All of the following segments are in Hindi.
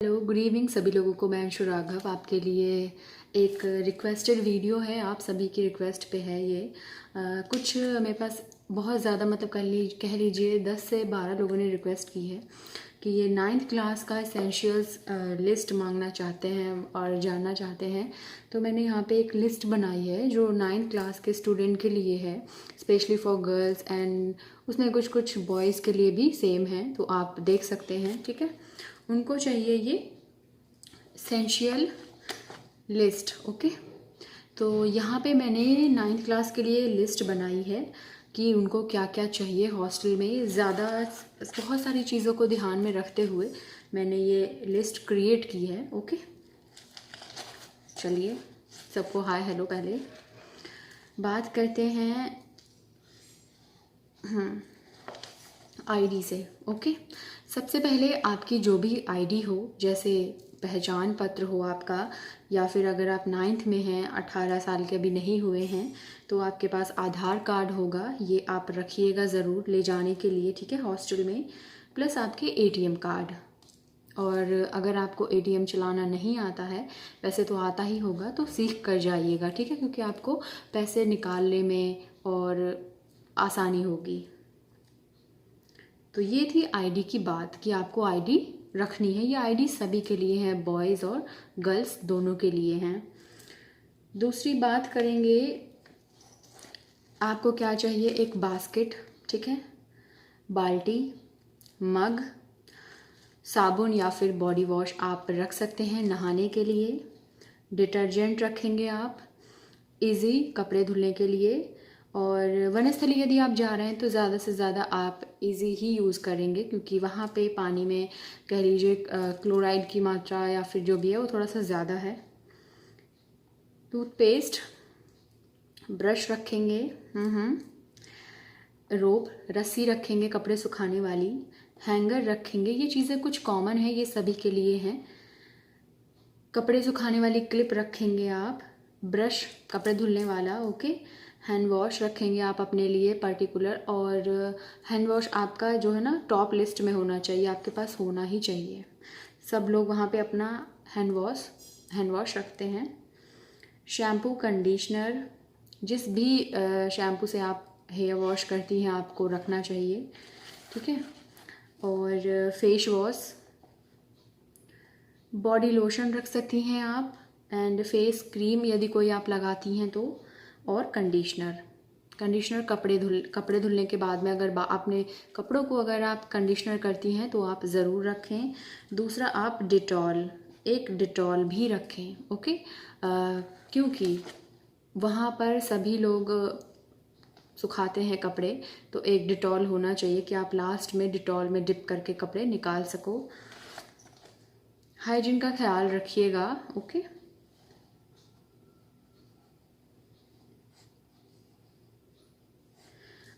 हेलो गुड इवनिंग सभी लोगों को। मैं अंशु राघव आपके लिए एक रिक्वेस्टेड वीडियो है, आप सभी की रिक्वेस्ट पे है ये। कुछ मेरे पास बहुत ज़्यादा मतलब कह लीजिए 10 से 12 लोगों ने रिक्वेस्ट की है कि ये 9th क्लास का एसेंशियल्स लिस्ट मांगना चाहते हैं और जानना चाहते हैं। तो मैंने यहाँ पे एक लिस्ट बनाई है जो 9th क्लास के स्टूडेंट के लिए है, स्पेशली फॉर गर्ल्स, एंड उसमें कुछ कुछ बॉयज़ के लिए भी सेम है, तो आप देख सकते हैं। ठीक है, उनको चाहिए ये एसेंशियल लिस्ट। ओके, तो यहाँ पे मैंने 9th क्लास के लिए लिस्ट बनाई है कि उनको क्या क्या चाहिए हॉस्टल में। बहुत सारी चीज़ों को ध्यान में रखते हुए मैंने ये लिस्ट क्रिएट की है। ओके, चलिए सबको हाय हेलो। पहले बात करते हैं आईडी से। ओके, सबसे पहले आपकी जो भी आईडी हो, जैसे पहचान पत्र हो आपका, या फिर अगर आप 9th में हैं, 18 साल के अभी नहीं हुए हैं, तो आपके पास आधार कार्ड होगा, ये आप रखिएगा ज़रूर ले जाने के लिए। ठीक है, हॉस्टल में, प्लस आपके एटीएम कार्ड। और अगर आपको एटीएम चलाना नहीं आता है, वैसे तो आता ही होगा, तो सीख कर जाइएगा। ठीक है, क्योंकि आपको पैसे निकालने में और आसानी होगी। तो ये थी आईडी की बात कि आपको आईडी रखनी है। ये आईडी सभी के लिए है, बॉयज़ और गर्ल्स दोनों के लिए हैं। दूसरी बात करेंगे, आपको क्या चाहिए, एक बास्केट। ठीक है, बाल्टी, मग, साबुन या फिर बॉडी वॉश आप रख सकते हैं नहाने के लिए। डिटर्जेंट रखेंगे आप, इजी कपड़े धुलने के लिए। और वनस्थली यदि आप जा रहे हैं तो ज़्यादा से ज़्यादा आप इजी ही यूज़ करेंगे, क्योंकि वहाँ पे पानी में कह लीजिए क्लोराइड की मात्रा या फिर जो भी है वो थोड़ा सा ज़्यादा है। टूथपेस्ट, ब्रश रखेंगे, रोप रस्सी रखेंगे कपड़े सुखाने वाली, हैंगर रखेंगे। ये चीज़ें कुछ कॉमन है, ये सभी के लिए हैं। कपड़े सुखाने वाली क्लिप रखेंगे आप, ब्रश कपड़े धुलने वाला। ओके, हैंड वॉश रखेंगे आप अपने लिए पर्टिकुलर। और हैंड वॉश आपका जो है ना टॉप लिस्ट में होना चाहिए, आपके पास होना ही चाहिए। सब लोग वहाँ पे अपना हैंड वॉश रखते हैं। शैम्पू, कंडीशनर, जिस भी शैम्पू से आप हेयर वॉश करती हैं आपको रखना चाहिए। ठीक है, और फेस वॉश, बॉडी लोशन रख सकती हैं आप, एंड फेस क्रीम यदि कोई आप लगाती हैं तो, और कंडीशनर कपड़े धुलने के बाद में अगर अपने कपड़ों को अगर आप कंडीशनर करती हैं तो आप ज़रूर रखें। दूसरा, आप एक डिटॉल भी रखें। ओके, क्योंकि वहाँ पर सभी लोग सुखाते हैं कपड़े, तो एक डिटॉल होना चाहिए कि आप लास्ट में डिटॉल में डिप करके कपड़े निकाल सको। हाइजीन का ख्याल रखिएगा। ओके,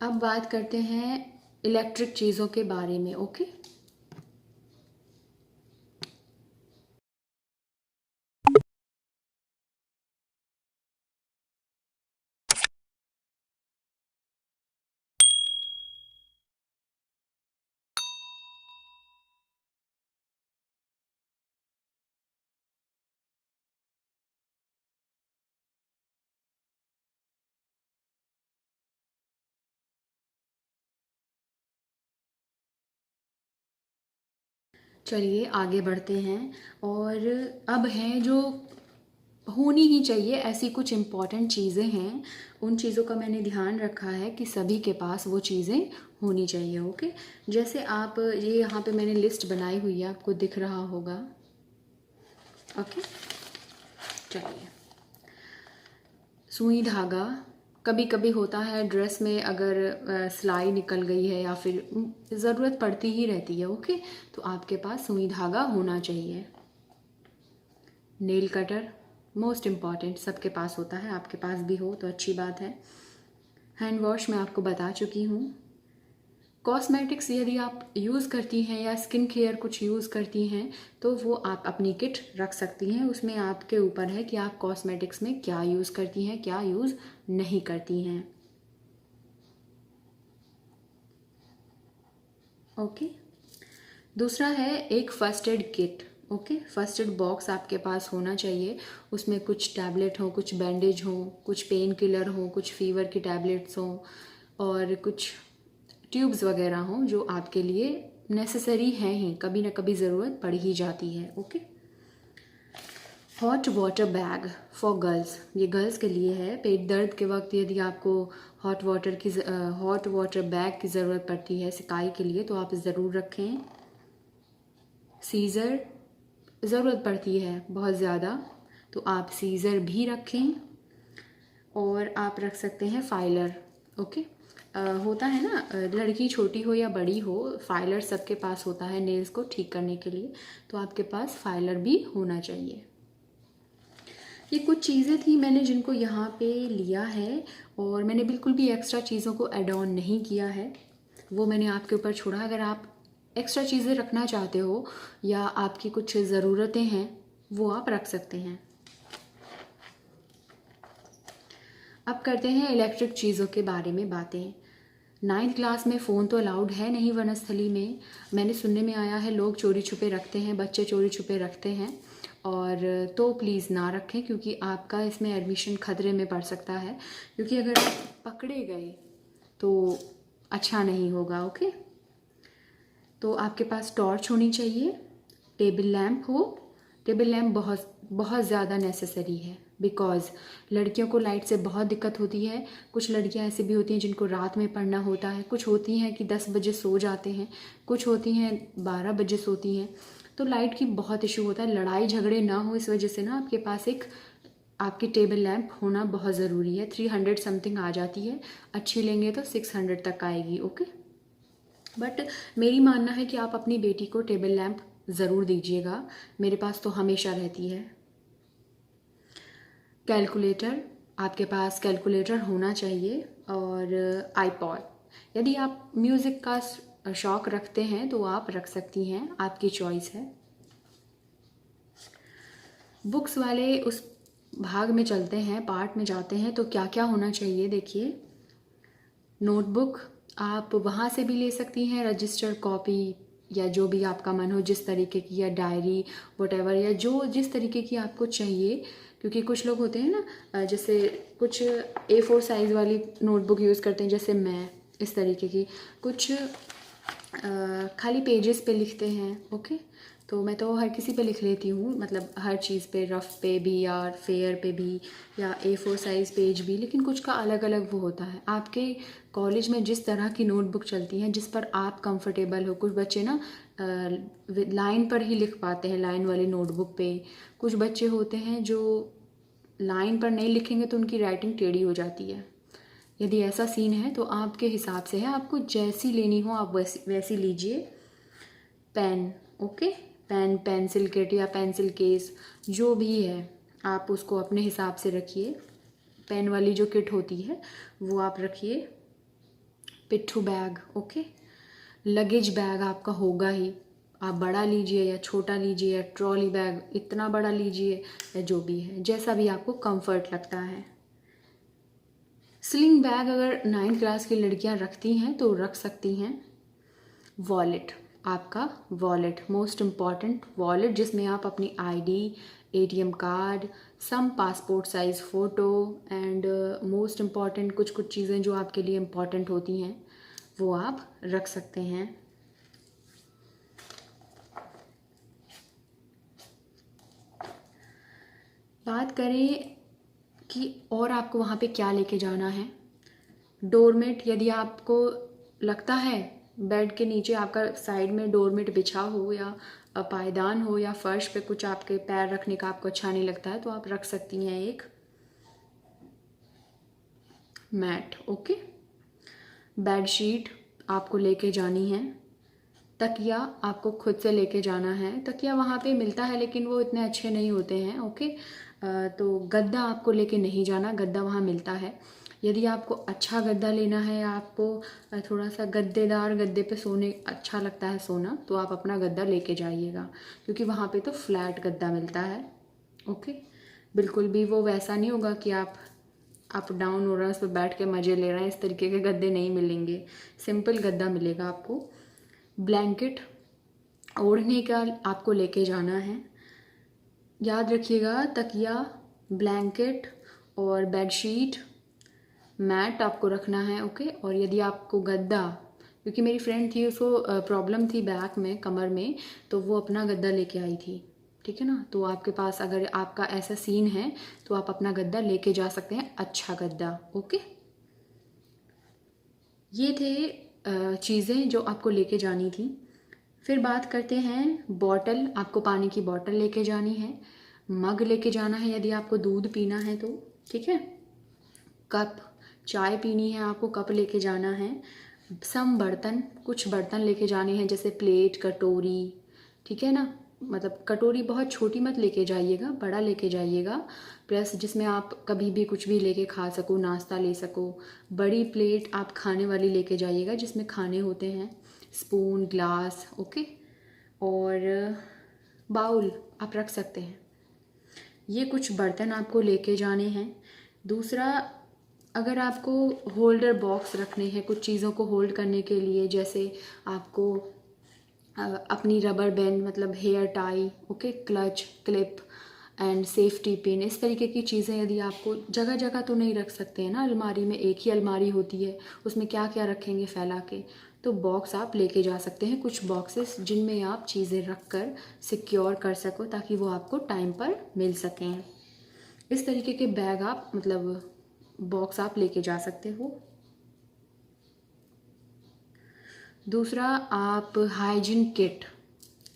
अब बात करते हैं इलेक्ट्रिक चीज़ों के बारे में। ओके, चलिए आगे बढ़ते हैं। और अब हैं जो होनी ही चाहिए, ऐसी कुछ इम्पॉर्टेंट चीज़ें हैं, उन चीज़ों का मैंने ध्यान रखा है कि सभी के पास वो चीज़ें होनी चाहिए। ओके, जैसे आप ये यहाँ पे मैंने लिस्ट बनाई हुई है, आपको दिख रहा होगा। ओके, चलिए, सुई धागा, कभी कभी होता है ड्रेस में अगर सिलाई निकल गई है या फिर ज़रूरत पड़ती ही रहती है। ओके, तो आपके पास सुई धागा होना चाहिए। नेल कटर, मोस्ट इम्पॉर्टेंट, सबके पास होता है, आपके पास भी हो तो अच्छी बात है। हैंड वॉश मैं आपको बता चुकी हूँ। कॉस्मेटिक्स यदि आप यूज़ करती हैं या स्किन केयर कुछ यूज़ करती हैं तो वो आप अपनी किट रख सकती हैं, उसमें आपके ऊपर है कि आप कॉस्मेटिक्स में क्या यूज़ करती हैं, क्या यूज़ नहीं करती हैं। ओके, दूसरा है एक first aid kit. Okay. First aid box आपके पास होना चाहिए, उसमें कुछ टैबलेट हो, कुछ बैंडेज हो, कुछ पेन किलर हो, कुछ फीवर की टैबलेट्स हो और कुछ ट्यूब्स वगैरह हो जो आपके लिए नेसेसरी हैं ही, कभी ना कभी ज़रूरत पड़ ही जाती है। Okay. Hot water bag for girls, ये गर्ल्स के लिए है। पेट दर्द के वक्त यदि आपको हॉट वाटर बैग की ज़रूरत पड़ती है सिकाई के लिए तो आप ज़रूर रखें। सीज़र ज़रूरत पड़ती है बहुत ज़्यादा तो आप सीज़र भी रखें। और आप रख सकते हैं फाइलर। ओके। होता है ना, लड़की छोटी हो या बड़ी हो, फाइलर सबके पास होता है नेल्स को ठीक करने के लिए, तो आपके पास फाइलर भी होना चाहिए। ये कुछ चीज़ें थी मैंने जिनको यहाँ पे लिया है और मैंने बिल्कुल भी एक्स्ट्रा चीज़ों को ऐड ऑन नहीं किया है, वो मैंने आपके ऊपर छोड़ा। अगर आप एक्स्ट्रा चीज़ें रखना चाहते हो या आपकी कुछ ज़रूरतें हैं वो आप रख सकते हैं। अब करते हैं इलेक्ट्रिक चीज़ों के बारे में बातें। 9th क्लास में फ़ोन तो अलाउड है नहीं वनस्थली में। मैंने सुनने में आया है लोग चोरी छुपे रखते हैं, बच्चे चोरी छुपे रखते हैं, और तो प्लीज़ ना रखें क्योंकि आपका इसमें एडमिशन खतरे में पड़ सकता है, क्योंकि अगर आप पकड़े गए तो अच्छा नहीं होगा। ओके। तो आपके पास टॉर्च होनी चाहिए, टेबल लैम्प हो। टेबल लैम्प बहुत बहुत ज़्यादा नेसेसरी है बिकॉज़ लड़कियों को लाइट से बहुत दिक्कत होती है। कुछ लड़कियां ऐसी भी होती हैं जिनको रात में पढ़ना होता है, कुछ होती हैं कि 10 बजे सो जाते हैं, कुछ होती हैं 12 बजे सोती हैं, तो लाइट की बहुत इशू होता है। लड़ाई झगड़े ना हो इस वजह से ना आपके पास एक आपकी टेबल लैम्प होना बहुत ज़रूरी है। 300 समथिंग आ जाती है, अच्छी लेंगे तो 600 तक आएगी। ओके। बट मेरी मानना है कि आप अपनी बेटी को टेबल लैम्प ज़रूर दीजिएगा, मेरे पास तो हमेशा रहती है। कैलकुलेटर, आपके पास कैलकुलेटर होना चाहिए। और आईपॉड, यदि आप म्यूज़िक का शौक़ रखते हैं तो आप रख सकती हैं, आपकी चॉइस है। बुक्स वाले उस भाग में चलते हैं, पार्ट में जाते हैं, तो क्या क्या होना चाहिए देखिए। नोटबुक आप वहाँ से भी ले सकती हैं, रजिस्टर कॉपी या जो भी आपका मन हो जिस तरीके की, या डायरी वटेवर, या जो जिस तरीके की आपको चाहिए। क्योंकि कुछ लोग होते हैं ना, जैसे कुछ A4 साइज़ वाली नोटबुक यूज़ करते हैं, जैसे मैं इस तरीके की, कुछ खाली पेजेस पे लिखते हैं। ओके। तो मैं तो हर किसी पे लिख लेती हूँ, मतलब हर चीज़ पे, रफ़ पे भी या फेयर पे भी या A4 साइज़ पेज भी, लेकिन कुछ का अलग अलग वो होता है। आपके कॉलेज में जिस तरह की नोटबुक चलती हैं जिस पर आप कंफर्टेबल हो, कुछ बच्चे ना लाइन पर ही लिख पाते हैं, लाइन वाली नोटबुक पे। कुछ बच्चे होते हैं जो लाइन पर नहीं लिखेंगे तो उनकी राइटिंग टेढ़ी हो जाती है। यदि ऐसा सीन है तो आपके हिसाब से है, आपको जैसी लेनी हो आप वैसी लीजिए। Pen, okay, pen, pencil kit या पेंसिल केस जो भी है आप उसको अपने हिसाब से रखिए। पेन वाली जो किट होती है वो आप रखिए। पिट्ठू बैग, ओके। लगेज बैग आपका होगा ही, आप बड़ा लीजिए या छोटा लीजिए, या ट्रॉली बैग इतना बड़ा लीजिए, या जो भी है, जैसा भी आपको कंफर्ट लगता है। स्लिंग बैग अगर 9th क्लास की लड़कियां रखती हैं तो रख सकती हैं। वॉलेट, आपका वॉलेट मोस्ट इम्पॉर्टेंट वॉलेट, जिसमें आप अपनी ID, ATM card, some passport size photo and most important कुछ कुछ चीज़ें जो आपके लिए इम्पॉर्टेंट होती हैं वो आप रख सकते हैं। बात करें कि और आपको वहाँ पे क्या लेके जाना है। डोरमेट, यदि आपको लगता है बेड के नीचे आपका साइड में डोरमेट बिछा हो या पायदान हो या फर्श पे कुछ आपके पैर रखने का आपको अच्छा नहीं लगता है तो आप रख सकती हैं एक मैट। ओके। बेडशीट आपको लेके जानी है। तकिया आपको खुद से लेके जाना है। तकिया वहाँ पे मिलता है लेकिन वो इतने अच्छे नहीं होते हैं। ओके। तो गद्दा आपको लेके नहीं जाना, गद्दा वहाँ मिलता है। यदि आपको अच्छा गद्दा लेना है, आपको थोड़ा सा गद्देदार गद्दे पे सोने अच्छा लगता है सोना, तो आप अपना गद्दा लेके जाइएगा, क्योंकि वहाँ पे तो फ्लैट गद्दा मिलता है। ओके। बिल्कुल भी वो वैसा नहीं होगा कि आप अप डाउन हो रहा है उस पर बैठ के मज़े ले रहे हैं, इस तरीके के गद्दे नहीं मिलेंगे। सिंपल गद्दा मिलेगा आपको। ब्लैंकेट ओढ़ने का आपको लेके जाना है। याद रखिएगा तकिया, ब्लैंकेट और बेडशीट, मैट आपको रखना है, ओके। और यदि आपको गद्दा, क्योंकि मेरी फ्रेंड थी उसको प्रॉब्लम थी बैक में, कमर में, तो वो अपना गद्दा लेके आई थी, ठीक है ना। तो आपके पास अगर आपका ऐसा सीन है तो आप अपना गद्दा लेके जा सकते हैं, अच्छा गद्दा, ओके। ये थे चीज़ें जो आपको लेके जानी थी। फिर बात करते हैं बॉटल, आपको पानी की बॉटल लेके जानी है, मग लेके जाना है यदि आपको दूध पीना है तो, ठीक है। कप, चाय पीनी है आपको, कप लेके जाना है। सम बर्तन, कुछ बर्तन लेके जाने हैं जैसे प्लेट, कटोरी, ठीक है ना। मतलब कटोरी बहुत छोटी मत लेके जाइएगा, बड़ा लेके जाइएगा, प्लस जिसमें आप कभी भी कुछ भी लेके खा सको, नाश्ता ले सको। बड़ी प्लेट आप खाने वाली लेके जाइएगा जिसमें खाने होते हैं, स्पून, ग्लास, ओके। और बाउल आप रख सकते हैं। ये कुछ बर्तन आपको लेके जाने हैं। दूसरा, अगर आपको होल्डर बॉक्स रखने हैं कुछ चीज़ों को होल्ड करने के लिए, जैसे आपको अपनी रबर बैंड, मतलब hair tie, okay, clutch, clip and safety pin, इस तरीके की चीज़ें यदि आपको, जगह जगह तो नहीं रख सकते हैं ना अलमारी में, एक ही अलमारी होती है, उसमें क्या क्या रखेंगे फैला के। तो बॉक्स आप लेके जा सकते हैं, कुछ बॉक्सेस जिनमें आप चीज़ें रख कर सिक्योर कर सको ताकि वो आपको टाइम पर मिल सकें। इस तरीके के बैग आप, मतलब बॉक्स आप लेके जा सकते हो। दूसरा, आप हाइजीन किट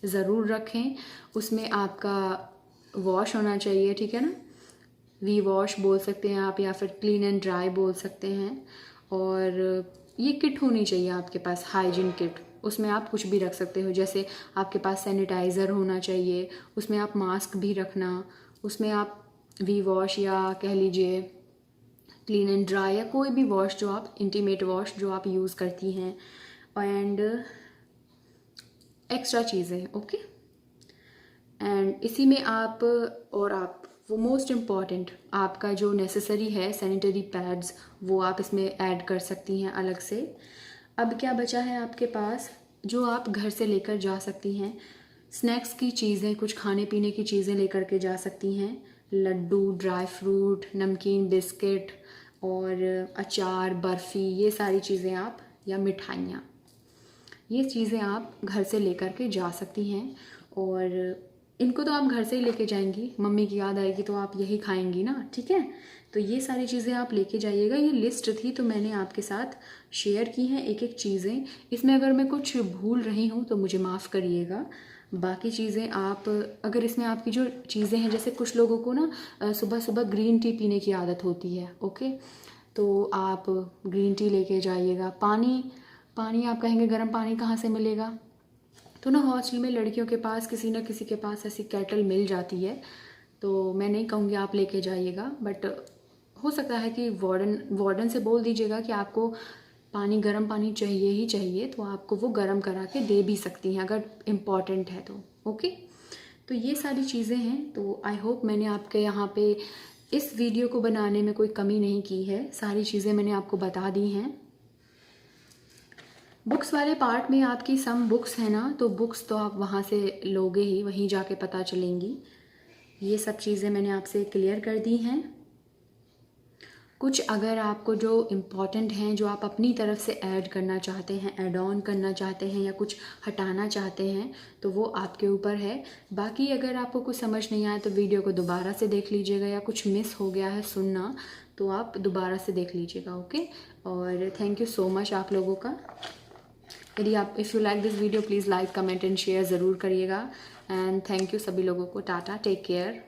ज़रूर रखें, उसमें आपका वॉश होना चाहिए, ठीक है ना। वी वॉश बोल सकते हैं आप, या फिर क्लीन एंड ड्राई बोल सकते हैं। और ये किट होनी चाहिए आपके पास, हाइजीन किट। उसमें आप कुछ भी रख सकते हो, जैसे आपके पास सैनिटाइज़र होना चाहिए, उसमें आप मास्क भी रखना, उसमें आप वी वॉश या कह लीजिए क्लीन एंड ड्राई या कोई भी वॉश जो आप, इंटीमेट वॉश जो आप यूज़ करती हैं, एंड एक्स्ट्रा चीज़ें, ओके। एंड इसी में आप, और आप वो मोस्ट इम्पॉर्टेंट आपका जो नेसेसरी है सैनिटरी पैड्स, वो आप इसमें ऐड कर सकती हैं अलग से। अब क्या बचा है आपके पास जो आप घर से लेकर जा सकती हैं? स्नैक्स की चीज़ें, कुछ खाने पीने की चीज़ें लेकर के जा सकती हैं, लड्डू, ड्राई फ्रूट, नमकीन, बिस्किट और अचार, बर्फ़ी, ये सारी चीज़ें आप, या मिठाइयाँ, ये चीज़ें आप घर से लेकर के जा सकती हैं। और इनको तो आप घर से ही लेके जाएंगी, मम्मी की याद आएगी तो आप यही खाएंगी ना, ठीक है। तो ये सारी चीज़ें आप लेके जाइएगा। ये लिस्ट थी तो मैंने आपके साथ शेयर की हैं एक एक चीज़ें। इसमें अगर मैं कुछ भूल रही हूँ तो मुझे माफ़ करिएगा। बाकी चीज़ें आप, अगर इसमें आपकी जो चीज़ें हैं, जैसे कुछ लोगों को ना सुबह सुबह ग्रीन टी पीने की आदत होती है, ओके, तो आप ग्रीन टी लेके जाइएगा। पानी, पानी आप कहेंगे गर्म पानी कहाँ से मिलेगा, तो ना हॉस्टल में लड़कियों के पास किसी न किसी के पास ऐसी केटल मिल जाती है, तो मैं नहीं कहूँगी आप लेके जाइएगा, बट हो सकता है कि वार्डन से बोल दीजिएगा कि आपको पानी, गर्म पानी चाहिए ही चाहिए, तो आपको वो गर्म करा के दे भी सकती हैं अगर इम्पॉर्टेंट है तो, ओके। तो ये सारी चीज़ें हैं। तो आई होप मैंने आपके यहाँ पे इस वीडियो को बनाने में कोई कमी नहीं की है, सारी चीज़ें मैंने आपको बता दी हैं। बुक्स वाले पार्ट में आपकी सम बुक्स है ना, तो बुक्स तो आप वहाँ से लोगे ही, वहीं जाके पता चलेंगी। ये सब चीज़ें मैंने आपसे क्लियर कर दी हैं। कुछ अगर आपको जो इम्पॉर्टेंट हैं, जो आप अपनी तरफ से ऐड करना चाहते हैं, ऐड ऑन करना चाहते हैं, या कुछ हटाना चाहते हैं, तो वो आपके ऊपर है। बाकी अगर आपको कुछ समझ नहीं आया तो वीडियो को दोबारा से देख लीजिएगा, या कुछ मिस हो गया है सुनना तो आप दोबारा से देख लीजिएगा, ओके। और थैंक यू सो मच आप लोगों का। यदि आप, if you like this video please like, comment and share ज़रूर करिएगा। एंड थैंक यू सभी लोगों को। Tata, take care.